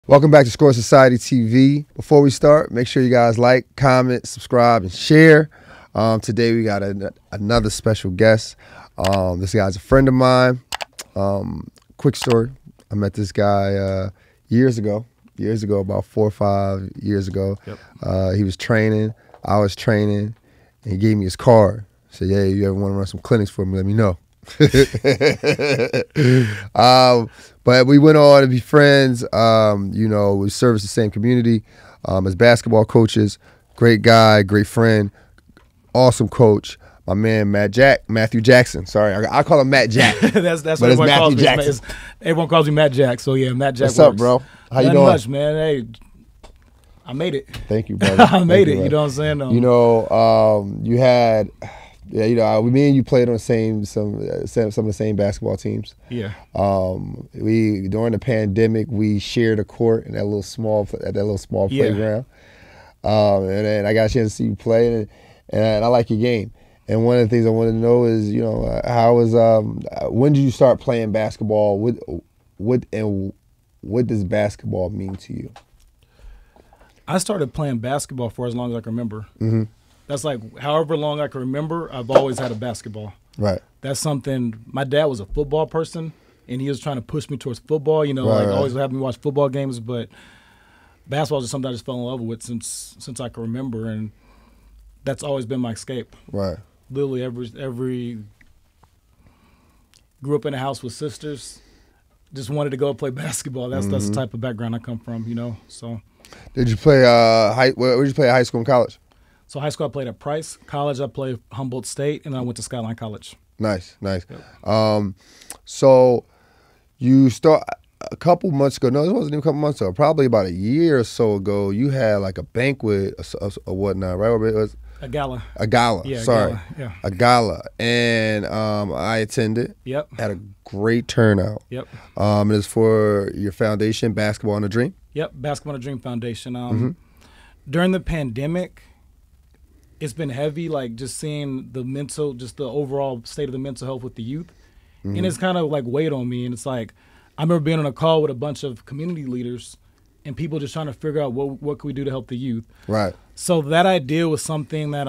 Welcome back to Score Society TV. Before we start, make sure you guys like, comment, subscribe, and share. Today we got another special guest. This guy's a friend of mine. Quick story. I met this guy years ago, about 4 or 5 years ago. Yep. He was training, I was training, and he gave me his card. Said, "Yeah, you ever want to run some clinics for me, let me know." But we went on to be friends. We service the same community as basketball coaches. Great guy, great friend, awesome coach. My man Matthew Jackson. Sorry, I call him Matt Jack. that's what everyone calls me. Everyone calls me Matt Jack. So yeah, Matt Jack. What's up, bro? How you doing? Much, man. Hey, I made it. Thank you, brother. I made it. You know what I'm saying? You had. Yeah, me and you played on some of the same basketball teams. Yeah. We during the pandemic we shared a court in that little small playground. And then I got a chance to see you play, and I like your game. And one of the things I wanted to know is, when did you start playing basketball? What does basketball mean to you? I started playing basketball for as long as I can remember. Mm-hmm. That's like however long I can remember, I've always had a basketball. Right. That's something, my dad was a football person, and he was trying to push me towards football, always having me watch football games, but basketball is just something I just fell in love with since I can remember, and that's always been my escape. Right. Literally every grew up in a house with sisters, just wanted to go play basketball. That's the type of background I come from, so. Did you play where did you play at high school and college? So high school I played at Price. College I played Humboldt State, and then I went to Skyline College. Nice. Yep. So you start a couple months ago. No, it wasn't even a couple months ago. Probably about a year or so ago. You had like a banquet or whatnot, right? It was a gala. A gala. Yeah. Sorry. A gala. Yeah. A gala, and I attended. Yep. Had a great turnout. Yep. It is for your foundation, Basketball and a Dream. Yep. Basketball and a Dream Foundation. During the pandemic, it's been heavy, like just seeing the overall state of the mental health with the youth. And it's kind of like weighed on me. And it's like, I remember being on a call with a bunch of community leaders and people just trying to figure out what can we do to help the youth. Right. So that idea was something that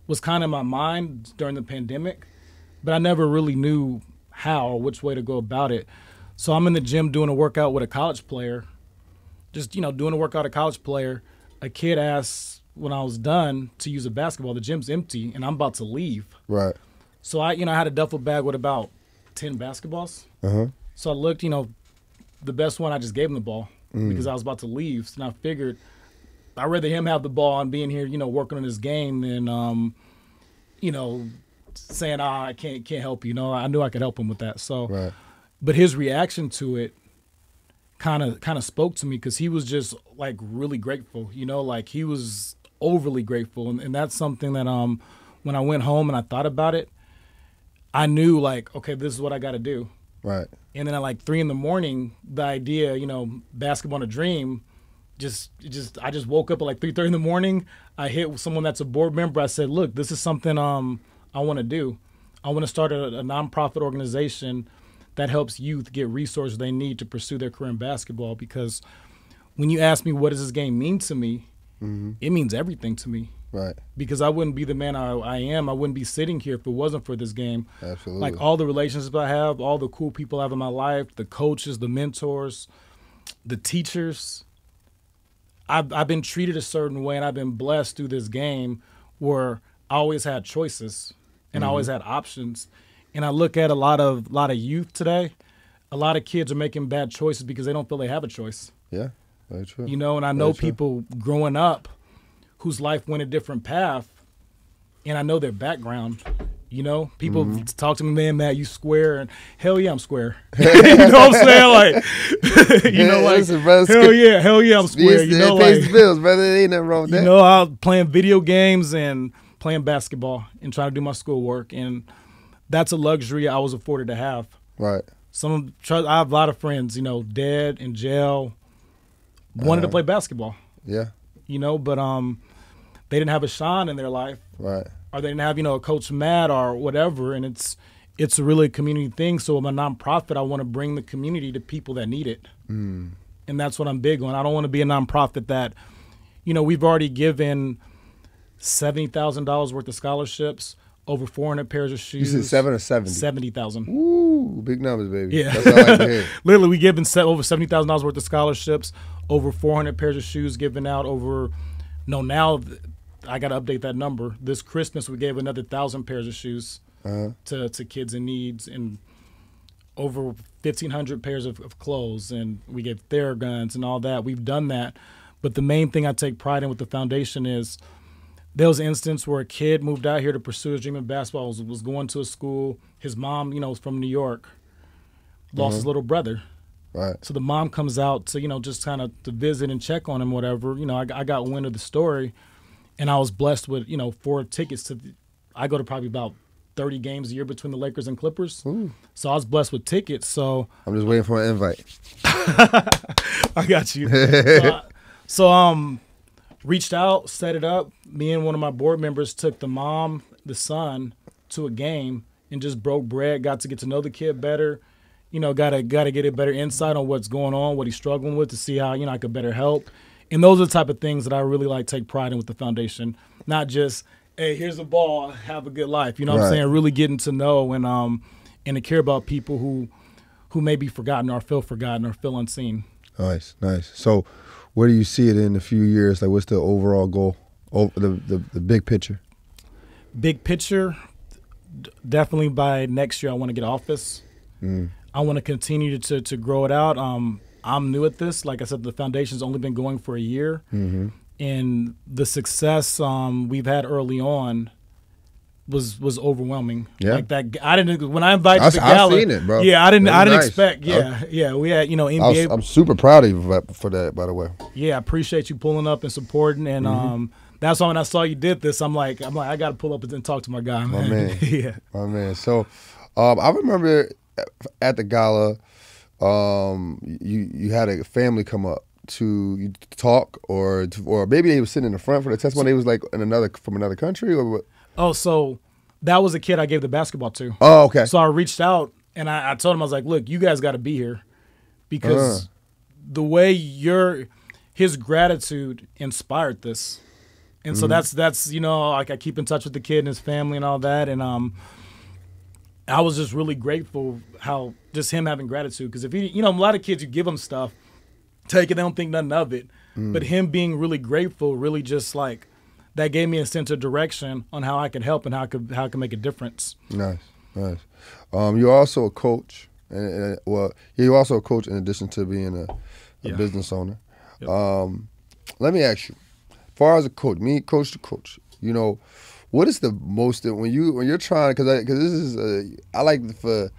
was kind of in my mind during the pandemic, but I never really knew how or which way to go about it. So I'm in the gym doing a workout with a college player, just, doing a workout with a college player. A kid asks, when I was done, to use a basketball, the gym's empty, and I'm about to leave. Right. So I had a duffel bag with about 10 basketballs. So I looked, the best one, I just gave him the ball because I was about to leave. So I figured I'd rather him have the ball and being here, working on his game than, saying, I can't help you. I knew I could help him with that. So, right. But his reaction to it kind of spoke to me because he was just like really grateful, like he was overly grateful. And that's something that when I went home and I thought about it, I knew like, okay, this is what I got to do. Right. And then at like 3 a.m, the idea, Basketball and a Dream, I just woke up at like 3:30 in the morning. I hit someone that's a board member. I said, look, this is something I want to do. I want to start a nonprofit organization that helps youth get resources they need to pursue their career in basketball. Because when you ask me what does this game mean to me, it means everything to me. Right. Because I wouldn't be the man I am. I wouldn't be sitting here if it wasn't for this game. Absolutely. Like all the relationships I have, all the cool people I have in my life, the coaches, the mentors, the teachers. I've been treated a certain way, and I've been blessed through this game where I always had choices and I always had options. And I look at a lot of youth today. A lot of kids are making bad choices because they don't feel they have a choice. Yeah, very true. And I know people growing up whose life went a different path, and I know their background. People talk to me, man, Matt, you square, and hell yeah, I'm square. You know what I'm saying? Like, listen, brother, hell yeah, I'm square. It pays the bills, brother. There ain't nothing wrong with that. I was playing video games and playing basketball and trying to do my schoolwork, and that's a luxury I was afforded to have. Right. I have a lot of friends, dead in jail, wanted to play basketball. Yeah. But they didn't have a shine in their life. Right. Or they didn't have, a Coach Matt or whatever, and it's a really community thing. So with my nonprofit, I want to bring the community to people that need it. and that's what I'm big on. I don't want to be a nonprofit that, we've already given $70,000 worth of scholarships, over 400 pairs of shoes. You said 7 or 70? 70,000. Ooh, big numbers, baby. Yeah. That's all I like to hear. Literally, we given over $70,000 worth of scholarships, over 400 pairs of shoes given out, now I got to update that number. This Christmas, we gave another 1,000 pairs of shoes to kids in needs, and over 1,500 pairs of clothes, and we gave Theraguns and all that. We've done that. But the main thing I take pride in with the foundation is there was an instance where a kid moved out here to pursue his dream of basketball, was going to a school. His mom, was from New York, lost his little brother. Right. So the mom comes out to, just kind of to visit and check on him, whatever. I got wind of the story, and I was blessed with, 4 tickets I go to probably about 30 games a year between the Lakers and Clippers. Ooh. So I was blessed with tickets. So I'm just waiting for an invite. I got you. Reached out, set it up. Me and one of my board members took the mom, the son, to a game and just broke bread. Got to get to know the kid better. Got to get a better insight on what's going on, what he's struggling with, to see how I could better help. And those are the type of things that I really take pride in with the foundation. Not just, hey, here's a ball, have a good life. You know what I'm saying? Really getting to know and to care about people who may be forgotten or feel unseen. Nice. So, where do you see it in a few years? Like, what's the overall goal? The big picture. Big picture, definitely by next year I want to get office. I want to continue to grow it out. I'm new at this. Like I said, the foundation's only been going for a year. And the success we've had early on was overwhelming. Yeah. Like that, I didn't, when I invited you to the gala. I've seen it, bro. Yeah, I didn't nice. expect. Yeah. We had, NBA. I'm super proud of you for that, by the way. Yeah, I appreciate you pulling up and supporting. And that's why when I saw you did this, I'm like, I got to pull up and talk to my guy, man. My man. Yeah. My man. So, I remember at the gala, you had a family come up to talk, or maybe they were sitting in the front for the testimony. They was like from another country, or what? Oh, so that was a kid I gave the basketball to. Oh, okay. So I reached out and I told him, I was like, look, you guys got to be here because the way his gratitude inspired this. And so that's like I keep in touch with the kid and his family and all that. And I was just really grateful how just him having gratitude. Because if a lot of kids, you give them stuff, take it, they don't think nothing of it. But him being really grateful, really just like, that gave me a sense of direction on how I could help and how I could make a difference. Nice. You're also a coach, you're also a coach in addition to being a business owner. Yep. Let me ask you, as far as a coach, coach to coach, what is the most when you're trying, because this is I like to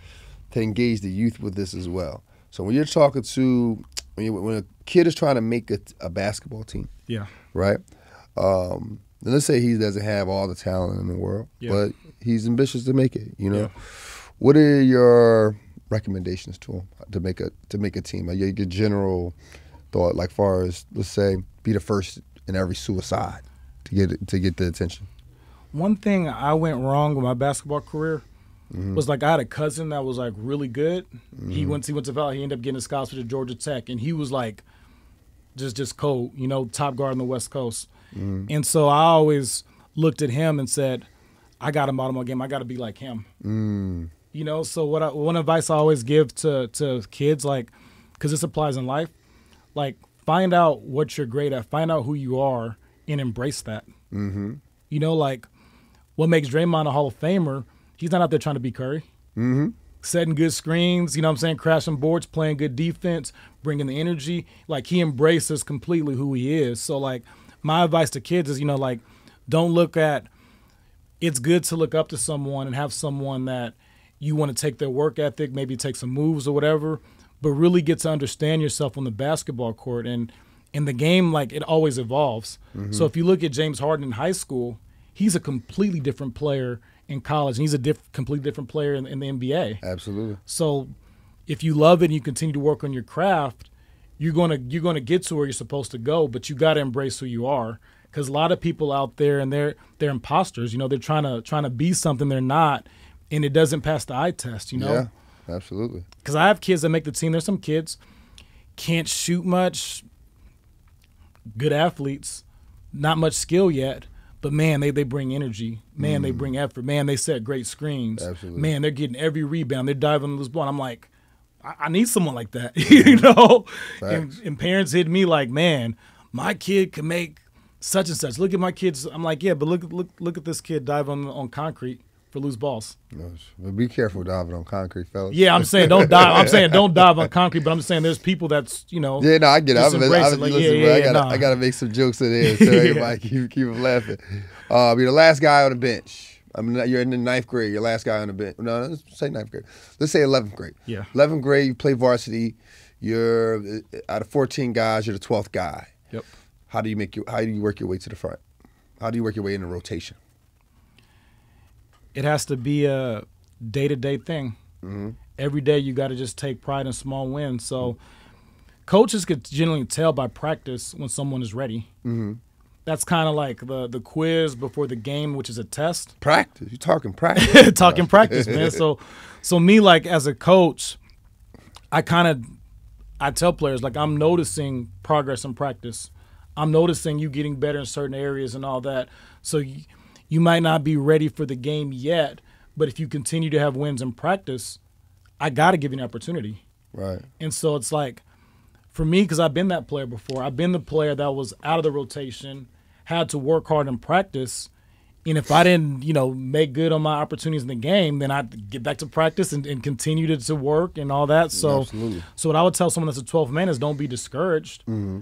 engage the youth with this as well. So when you're talking to when a kid is trying to make a basketball team, right? Let's say he doesn't have all the talent in the world, but he's ambitious to make it. What are your recommendations to him to make a team? Like your general thought, like far as, let's say, be the first in every suicide to get the attention. One thing I went wrong with my basketball career was like I had a cousin that was like really good. He went to Valley. He ended up getting a scholarship to Georgia Tech, and he was like just cold, top guard on the West Coast. And so I always looked at him and said, I got to model my game. I got to be like him. So one advice I always give to kids, like, because this applies in life, like find out what you're great at, find out who you are, and embrace that. Like what makes Draymond a Hall of Famer, he's not out there trying to be Curry. Setting good screens, crashing boards, playing good defense, bringing the energy. Like he embraces completely who he is. So like, my advice to kids is, like, don't look at – it's good to look up to someone and have someone that you want to take their work ethic, maybe take some moves or whatever, but really get to understand yourself on the basketball court. And in the game, like, it always evolves. So if you look at James Harden in high school, he's a completely different player in college, and he's a completely different player in the NBA. Absolutely. So if you love it and you continue to work on your craft – you're gonna get to where you're supposed to go, but you got to embrace who you are. Because a lot of people out there, and they're imposters. They're trying to be something they're not, and it doesn't pass the eye test. Yeah, absolutely. Because I have kids that make the team. There's some kids, can't shoot much, good athletes, not much skill yet, but man, they bring energy. Man, they bring effort. Man, they set great screens. Absolutely. Man, they're getting every rebound. They're diving on this ball. And I'm like, I need someone like that, you know? And parents hit me like, man, my kid can make such and such. Look at my kids. I'm like, yeah, but look at this kid dive on concrete for loose balls. But be careful diving on concrete, fellas. Yeah, I'm saying don't dive. I'm saying don't dive on concrete, but I'm saying there's people that's, you know. Yeah, no, I get it. I gotta nah. make some jokes in there so everybody keep them laughing. You're the last guy on the bench. I mean, you're in the 9th grade. You're the last guy on the bench. No, let's say 9th grade. Let's say 11th grade. Yeah. 11th grade, you play varsity. You're out of 14 guys. You're the 12th guy. Yep. How do you work your way to the front? How do you work your way in the rotation? It has to be a day-to-day thing. Mm-hmm. Every day you got to just take pride in small wins. So coaches could generally tell by practice when someone is ready. Mm-hmm. That's kind of like the quiz before the game, which is a test. Practice. You're talking practice. Talking practice, man. So me, like, as a coach, I tell players, like, I'm noticing progress in practice. I'm noticing you getting better in certain areas and all that. So you might not be ready for the game yet, but if you continue to have wins in practice, I got to give you an opportunity. Right. And so it's like, for me, because I've been that player before, I've been the player that was out of the rotation, had to work hard in practice, and if I didn't, make good on my opportunities in the game, then I'd get back to practice and continue to work and all that. So, Absolutely. So what I would tell someone that's a 12th man is don't be discouraged. Mm-hmm.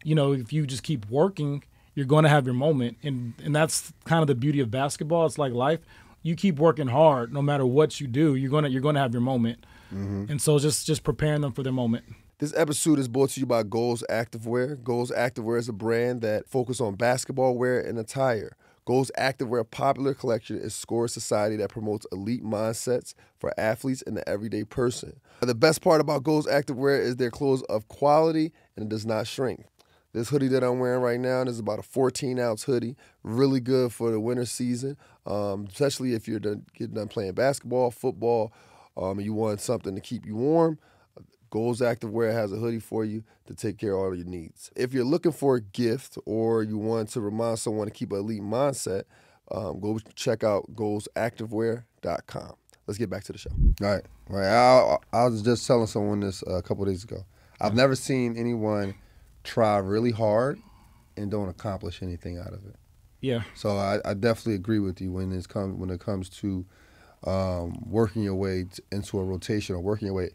If you just keep working, you're going to have your moment, and that's kind of the beauty of basketball. It's like life. You keep working hard, no matter what you do, you're going to have your moment. Mm-hmm. And so just preparing them for their moment. This episode is brought to you by Goals Activewear. Goals Activewear is a brand that focuses on basketball wear and attire. Goals Activewear popular collection is score society that promotes elite mindsets for athletes and the everyday person. The best part about Goals Activewear is their clothes of quality and it does not shrink. This hoodie that I'm wearing right now is about a 14-ounce hoodie. Really good for the winter season, especially if you're getting done playing basketball, football, and you want something to keep you warm. Goals Activewear has a hoodie for you to take care of all of your needs. If you're looking for a gift or you want to remind someone to keep an elite mindset, go check out goalsactivewear.com. Let's get back to the show. All right. I was just telling someone this a couple of days ago. I've never seen anyone try really hard and don't accomplish anything out of it. Yeah. So I definitely agree with you when it comes to working your way into a rotation or working your way.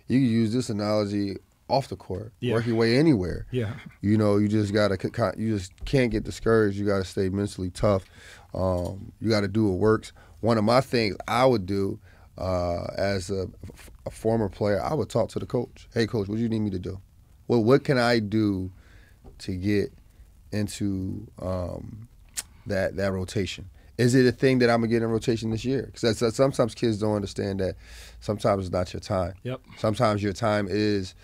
You can use this analogy off the court, work your way anywhere. Yeah. You just you just can't get discouraged. You got to stay mentally tough. You got to do what works. One of my things I would do as a former player, I would talk to the coach. Hey, coach, what do you need me to do? Well, what can I do to get into that rotation? Is it a thing that I'm going to get in rotation this year? Because sometimes kids don't understand that sometimes it's not your time. Yep. Sometimes your time is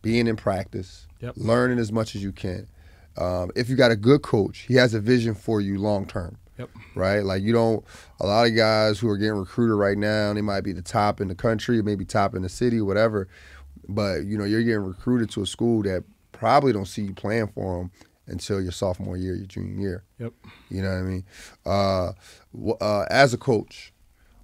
being in practice, learning as much as you can. If you got a good coach, he has a vision for you long term. Yep. Right? Like a lot of guys who are getting recruited right now, they might be the top in the country, maybe top in the city, whatever. But, you're getting recruited to a school that probably don't see you playing for them until your sophomore year, your junior year. Yep. You know what I mean? As a coach,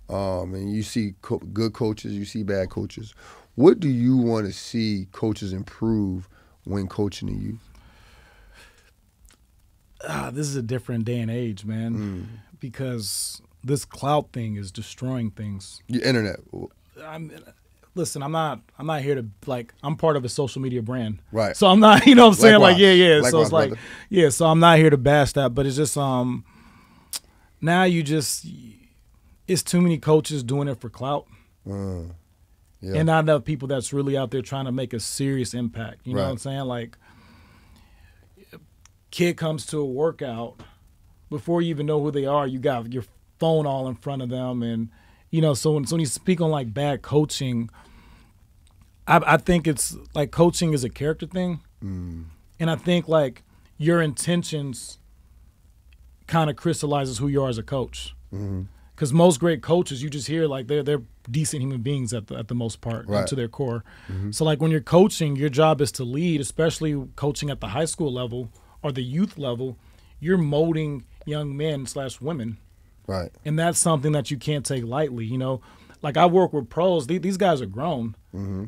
and you see good coaches, you see bad coaches, what do you want to see coaches improve when coaching the youth? This is a different day and age, man, because this clout thing is destroying things. Your internet. Listen, I'm not here to, I'm part of a social media brand. Right. So I'm not, what I'm saying? Likewise. Yeah. So Likewise, it's brother. So I'm not here to bash that, but it's just, now it's too many coaches doing it for clout. Yeah. And not enough people that's really out there trying to make a serious impact. You know what I'm saying? Kid comes to a workout, before you even know who they are, you got your phone all in front of them. And, so when you speak on, bad coaching, I think it's coaching is a character thing. And I think your intentions kind of crystallizes who you are as a coach. Because most great coaches, you just hear they're decent human beings at the most part, Right. to their core. So like when you're coaching, your job is to lead, especially coaching at the high school level or the youth level. You're molding young men/women, Right. and that's something that you can't take lightly. You know, like I work with pros; these guys are grown.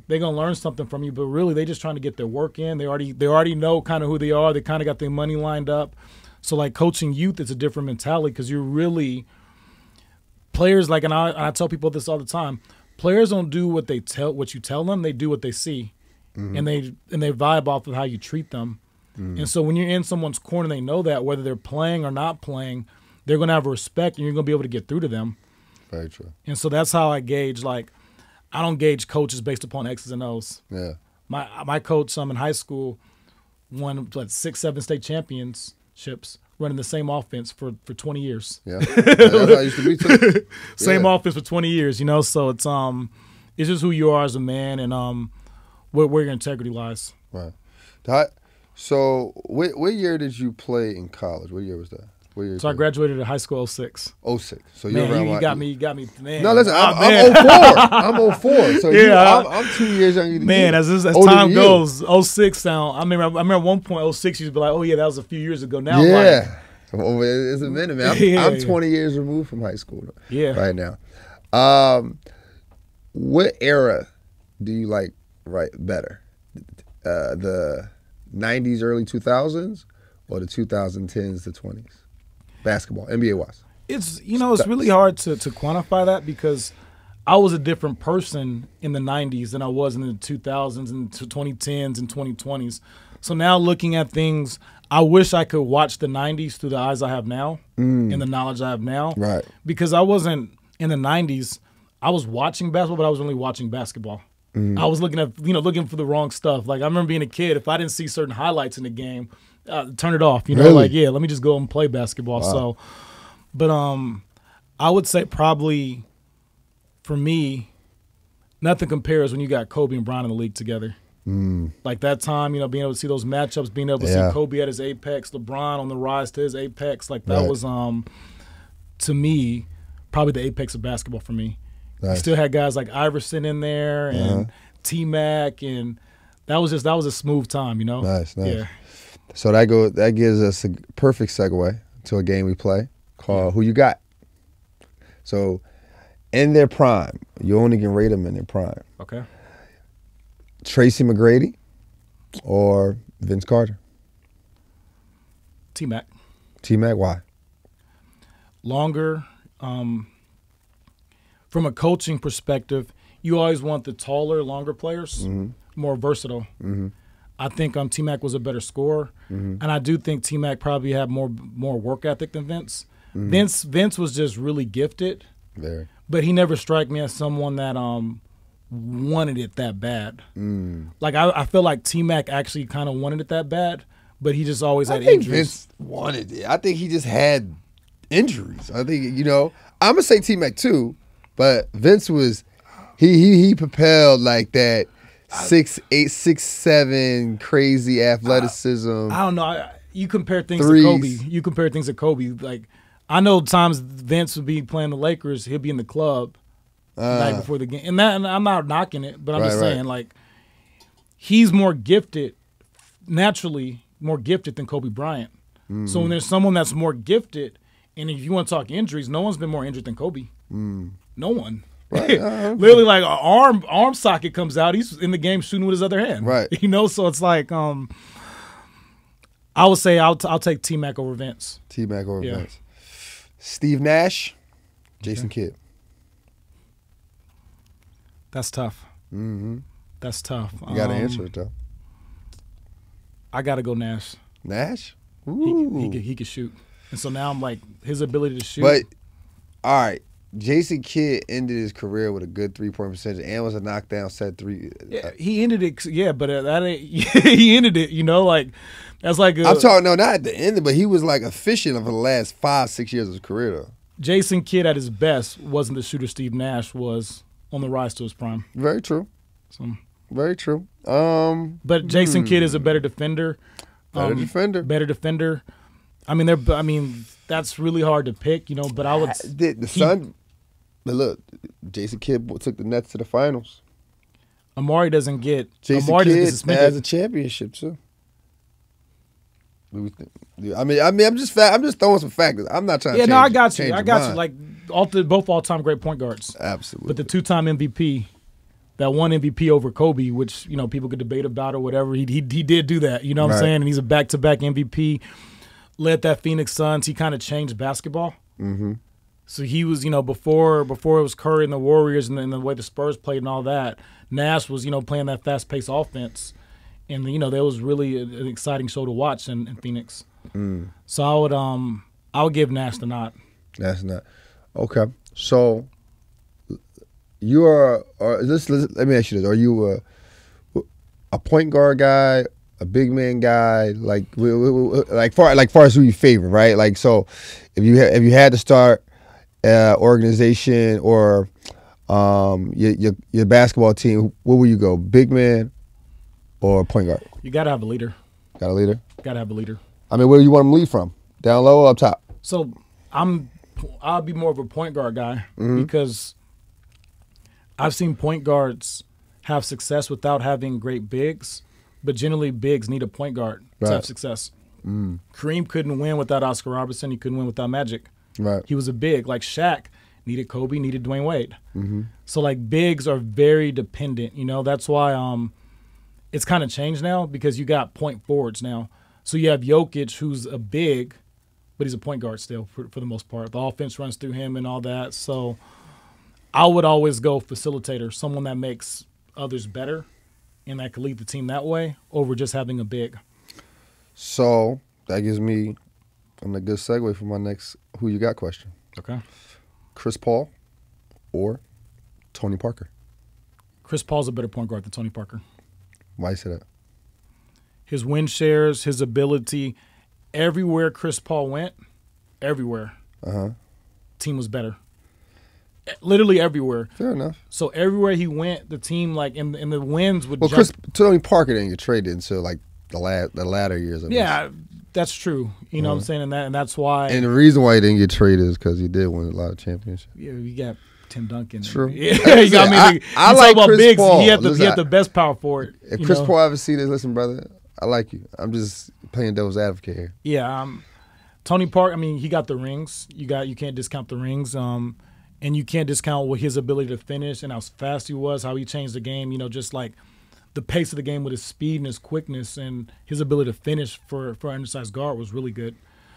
They're gonna learn something from you, but really they just trying to get their work in. They already know kind of who they are. They kind of got their money lined up. So like coaching youth is a different mentality because you're really players like, and I tell people this all the time. Players don't do what you tell them. They do what they see, and they vibe off of how you treat them. And so when you're in someone's corner, they know that whether they're playing or not playing, they're going to have respect and you're going to be able to get through to them. Very true. And so that's how I gauge, like, I don't gauge coaches based upon X's and O's. Yeah. My coach in high school won, 6-7 state championships running the same offense for 20 years. Yeah. That's how I used to be too. Same Yeah. offense for 20 years, you know? So it's just who you are as a man and where your integrity lies. Right. So what year did you play in college? What year was that? What year? So I graduated at high school 06. 06. So you're Man, around you my- got me, man. No, listen, Ah, I'm man. 04. I'm 04. So Yeah. I'm 2 years younger than you. Man, as Older time than you. goes, 06 sound. I remember at one point 06 used to be like, oh yeah, that was a few years ago. Now, Yeah. Well, it's a minute, man. Yeah, I'm yeah. 20 years removed from high school Yeah. right now. What era do you like better? The 90s, early 2000s, or the 2010s to 20s? Basketball, NBA wise. it's really hard to quantify that because I was a different person in the 90s than I was in the 2000s and 2010s and 2020s. So now looking at things, I wish I could watch the 90s through the eyes I have now and the knowledge I have now. Right. Because I wasn't in the 90s. I was watching basketball, but I was only watching basketball. I was looking for the wrong stuff. Like I remember being a kid, if I didn't see certain highlights in the game, turn it off. Really? Like yeah, let me just go and play basketball. Wow. So, but I would say probably for me, nothing compares when you got Kobe and Bron in the league together. Like that time, being able to see those matchups, being able to Yeah. see Kobe at his apex, LeBron on the rise to his apex, like that Right. was to me probably the apex of basketball for me. You Nice. still had guys like Iverson in there and T-Mac, and that was a smooth time, Nice. Yeah. So that gives us a perfect segue to a game we play called Who You Got. So in their prime, you only can rate them in their prime. Okay. Tracy McGrady or Vince Carter? T-Mac. T-Mac, why? Longer. From a coaching perspective, you always want the taller, longer players, more versatile. I think T-Mac was a better scorer, and I do think T-Mac probably had more work ethic than Vince. Vince was just really gifted, Very. but he never struck me as someone that wanted it that bad. Like I feel like T-Mac actually kind of wanted it that bad, but he just always had I think injuries. Vince wanted it. I think he just had injuries. I think, I'm going to say T-Mac too, but Vince was, he propelled like that 6'8", 6'7", crazy athleticism. I don't know. You compare things Threes. to Kobe. You compare things to Kobe. Like I know times Vince would be playing the Lakers, he'll be in the club the night before the game, and I'm not knocking it, but I'm just Right, saying like he's more gifted, naturally more gifted than Kobe Bryant. So when there's someone that's more gifted, and if you want to talk injuries, no one's been more injured than Kobe. No one. Right. Literally, like an arm socket comes out, he's in the game shooting with his other hand. Right. So it's like I would say I'll take T-Mac over Vince. T-Mac over Yeah. Vince. Steve Nash, Jason Kidd. That's tough. That's tough. You got to answer it though. I got to go Nash. Nash? He Ooh. could shoot. And so now I'm like, his ability to shoot. But, all right, Jason Kidd ended his career with a good three-point percentage and was a knockdown set three. yeah, he ended it. Yeah, but that ain't, he ended it, like, that's like I'm talking, no, not at the end, but he was like efficient for the last 5-6 years of his career, though. Jason Kidd at his best wasn't the shooter Steve Nash was on the rise to his prime. Very true. So, Very true. but Jason Kidd is a better defender. Better defender. Better defender. I mean, that's really hard to pick, but I would. The But look, Jason Kidd took the Nets to the finals. Amari doesn't get Jason Amari doesn't get Kidd suspended. has a championship too. What do we think? I mean, I'm just throwing some factors. I'm not trying to change. Yeah, no, I got you. change I your got mind. you. Like both all-time great point guards. Absolutely. But the two-time MVP, that one MVP over Kobe, which people could debate about or whatever, he did do that. You know what I'm Right. saying? And he's a back-to-back MVP. Led that Phoenix Suns. He kind of changed basketball. Mm-hmm. So he was, before it was Curry and the Warriors and the way the Spurs played and all that, Nash was, playing that fast-paced offense. And, that was really an exciting show to watch in Phoenix. Mm. So I would give Nash the nod. That's not okay. So you are. Or let me ask you this: are you a point guard guy, a big man guy? Far as who you favor, right? Like, so if you had to start organization or your basketball team, where will you go? Big man or point guard? You got to have a leader. Got a leader? Got to have a leader. I mean, where do you want them to lead from? Down low or up top? So I'll be more of a point guard guy because I've seen point guards have success without having great bigs, but generally bigs need a point guard to have success. Mm. Kareem couldn't win without Oscar Robertson. He couldn't win without Magic. Right. He was a big. Like Shaq needed Kobe, needed Dwayne Wade. Mm-hmm. So like bigs are very dependent. That's why it's kind of changed now because you got point forwards now. So you have Jokic, who's a big, but he's a point guard still for the most part. The offense runs through him and all that. So I would always go facilitator, someone that makes others better and that could lead the team that way over just having a big. So that gives me a good segue for my next who you got question. Okay. Chris Paul or Tony Parker? Chris Paul's a better point guard than Tony Parker. Why you say that? His win shares, his ability, everywhere Chris Paul went, everywhere, team was better. Literally everywhere. Fair enough. So everywhere he went, the team in the wins would. Well, Tony Parker didn't get traded until like the latter years of Yeah, that's true. You know what I'm saying, and that's why. And the reason why he didn't get traded is because he did win a lot of championships. Yeah, you got Tim Duncan. True. Yeah, I like Chris bigs. Paul. He had the best power forward. If Chris Paul ever see this, listen, brother, I like you. I'm just playing devil's advocate here. Yeah, Tony Parker. I mean, he got the rings. You can't discount the rings. And you can't discount what his ability to finish and how fast he was, how he changed the game. Just like the pace of the game with his speed and his quickness and his ability to finish for an undersized guard was really good.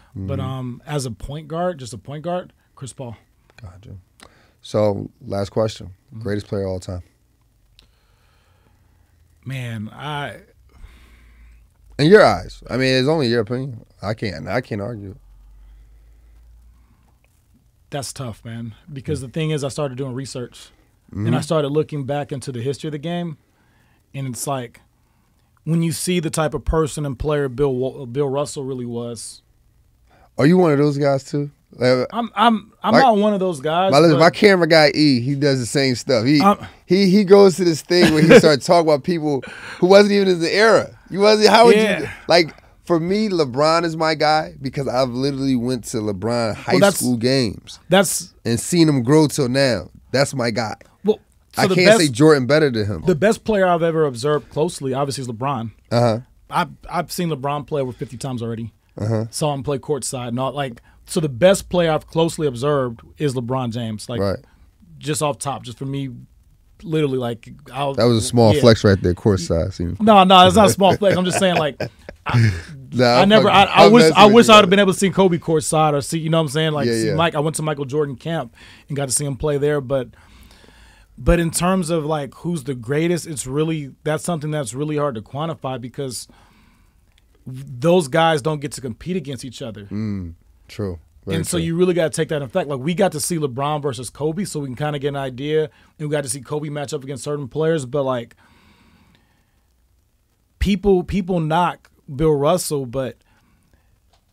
Mm-hmm. But as a point guard, Chris Paul. Gotcha. So last question: greatest player of all time. Man, in your eyes, I mean, it's only your opinion. I can't argue. That's tough, man. Because the thing is, I started doing research, and I started looking back into the history of the game, and it's like when you see the type of person and player Bill Russell really was. Are you one of those guys too? I'm not one of those guys. My camera guy he does the same stuff. He goes to this thing where he starts talking about people who wasn't even in the era. You wasn't. How would you like? For me, LeBron is my guy because I've literally went to LeBron high school games. And seen him grow till now. That's my guy. Well, so I can't say Jordan better than him. The best player I've ever observed closely, obviously, is LeBron. I've seen LeBron play over 50 times already. Saw him play courtside and all. So the best player I've closely observed is LeBron James. Just off top, just for me. Literally, that was a small flex right there, courtside. No, it's not a small flex. I'm just saying, I wish I would have been able to see Kobe courtside or see, you know what I'm saying? See Mike. I went to Michael Jordan camp and got to see him play there. But in terms of who's the greatest, that's something that's really hard to quantify because those guys don't get to compete against each other. True. So you really got to take that in fact. We got to see LeBron versus Kobe, so we can kind of get an idea. And we got to see Kobe match up against certain players. But people knock Bill Russell, but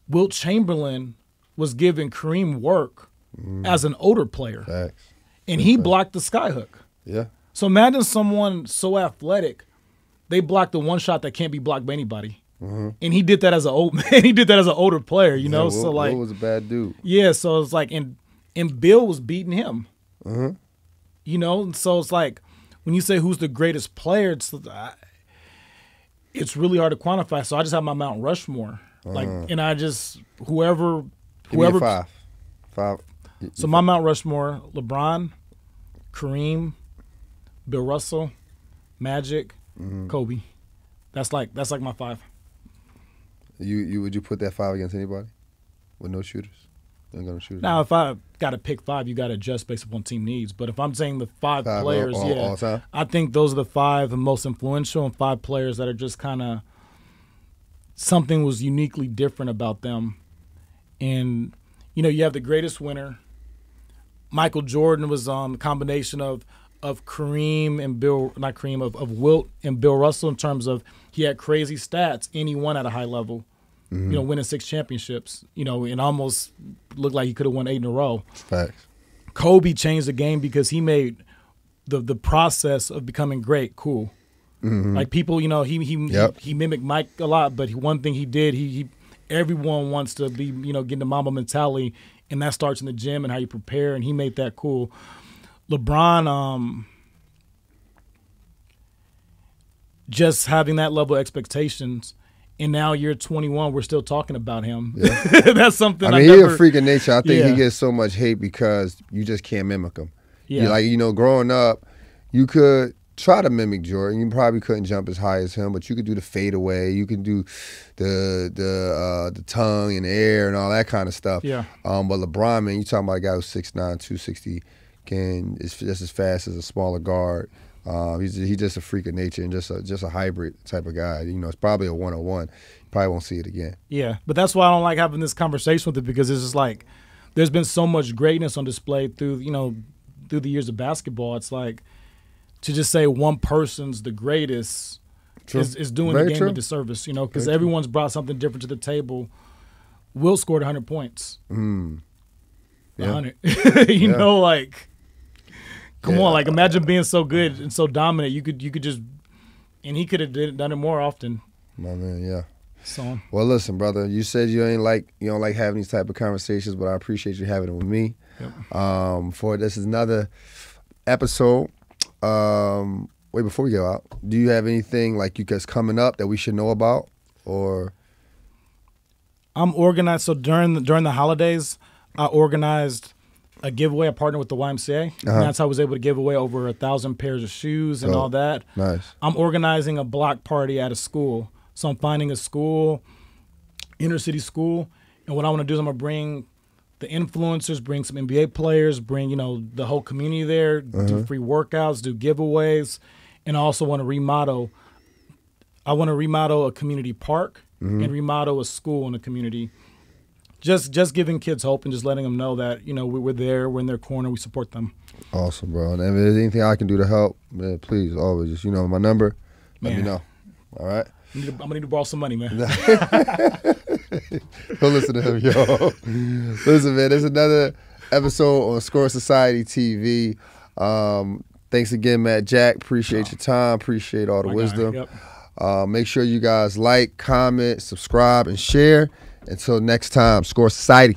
Wilt Chamberlain was giving Kareem work as an older player. Facts. And he blocked the skyhook. Yeah. So imagine someone so athletic, they blocked the one shot that can't be blocked by anybody. And he did that as an old man. He did that as an older player, you know. Will was a bad dude. Yeah, so it's and Bill was beating him. You know, so it's like when you say who's the greatest player, it's really hard to quantify. So I just have my Mount Rushmore, like, and I just whoever. Give me a five. So my Mount Rushmore: LeBron, Kareem, Bill Russell, Magic, Kobe. That's like my five. You would you put that five against anybody with no shooters? Now, if I got to pick five, you got to adjust based upon team needs. But if I'm saying the five players, all time? I think those are the five the most influential and five players that are just kind of something was uniquely different about them. And, you know, you have the greatest winner. Michael Jordan was a combination of Kareem and of Wilt and Bill Russell in terms of he had crazy stats and he won at a high level. You know, winning 6 championships, you know, and almost looked like he could have won 8 in a row. Facts. Kobe changed the game because he made the process of becoming great cool. Like people, you know, he mimicked Mike a lot, but one thing he did, everyone wants to be, you know, getting the Mamba mentality, and that starts in the gym and how you prepare, and he made that cool. LeBron, just having that level of expectations. And now year 21, we're still talking about him. Yeah. That's something I mean, he's a freak of nature. I think he gets so much hate because you just can't mimic him. Yeah. Like, you know, growing up, you could try to mimic Jordan. You probably couldn't jump as high as him, but you could do the fadeaway. You could do the tongue in the air and all that kind of stuff. Yeah. But LeBron, man, you talking about a guy who's 6'9", 260, is just as fast as a smaller guard. He's just a freak of nature and just a hybrid type of guy. You know, it's probably a 101. You probably won't see it again. Yeah, but that's why I don't like having this conversation with it, because it's just like there's been so much greatness on display through the years of basketball. It's like to just say one person's the greatest is doing the game a disservice, you know, because everyone's brought something different to the table. Will scored 100 points. 100. You know, like. Come on, like imagine being so good and so dominant. You could just, and he could have done it more often. My man, yeah. So well, listen, brother. You said you don't like having these type of conversations, but I appreciate you having it with me. Yep. For this is another episode. Wait, before we go out, do you have anything like you guys coming up that we should know about, or? I'm organized. So during the holidays, I organized a giveaway. I partnered with the YMCA. And that's how I was able to give away over 1,000 pairs of shoes and all that. Nice. I'm organizing a block party at a school. So I'm finding a school, inner city school, and what I want to do is I'm going to bring the influencers, bring some NBA players, bring, you know, the whole community there, do free workouts, do giveaways, and I also want to remodel. I want to remodel a community park and remodel a school in the community. Just giving kids hope and just letting them know that, you know, we're there, we're in their corner, we support them. Awesome, bro. And if there's anything I can do to help, man, please, always just, you know, my number, let me know. All right? I'm going to need to borrow some money, man. Don't listen to him, yo. Listen, man, there's another episode on Score Society TV. Thanks again, Matt Jack. Appreciate your time. Appreciate all the wisdom. Yep. Make sure you guys like, comment, subscribe, and share. Until next time, Score Society.